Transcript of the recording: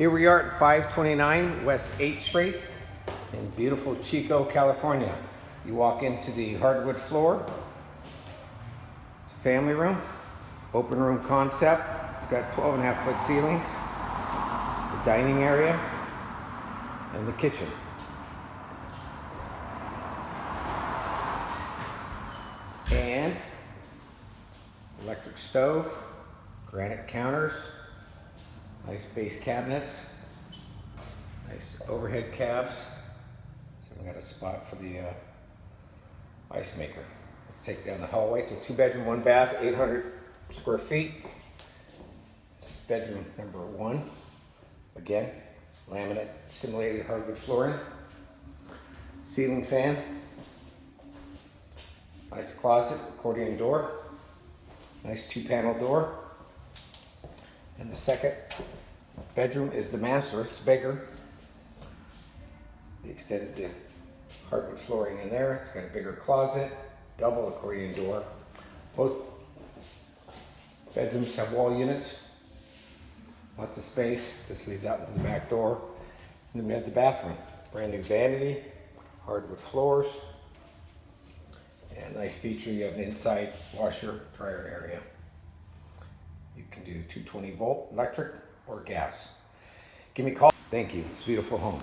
Here we are at 529 West 8th Street in beautiful Chico, California. You walk into the hardwood floor. It's a family room, open room concept. It's got 12.5-foot ceilings, the dining area, and the kitchen. And electric stove, granite counters, nice base cabinets, nice overhead cabs. So we got a spot for the ice maker. Let's take down the hallway. It's a 2-bedroom, 1-bath, 800 square feet. This is bedroom number 1. Again, laminate simulated hardwood flooring, ceiling fan, nice closet, accordion door, nice 2-panel door. And the second bedroom is the master. It's bigger. They extended the hardwood flooring in there. It's got a bigger closet, double accordion door. Both bedrooms have wall units. Lots of space. This leads out into the back door. And then we have the bathroom. Brand new vanity, hardwood floors. And a nice feature, you have an inside washer dryer area. You can do 220 volt electric or gas. Give me a call. Thank you. It's a beautiful home.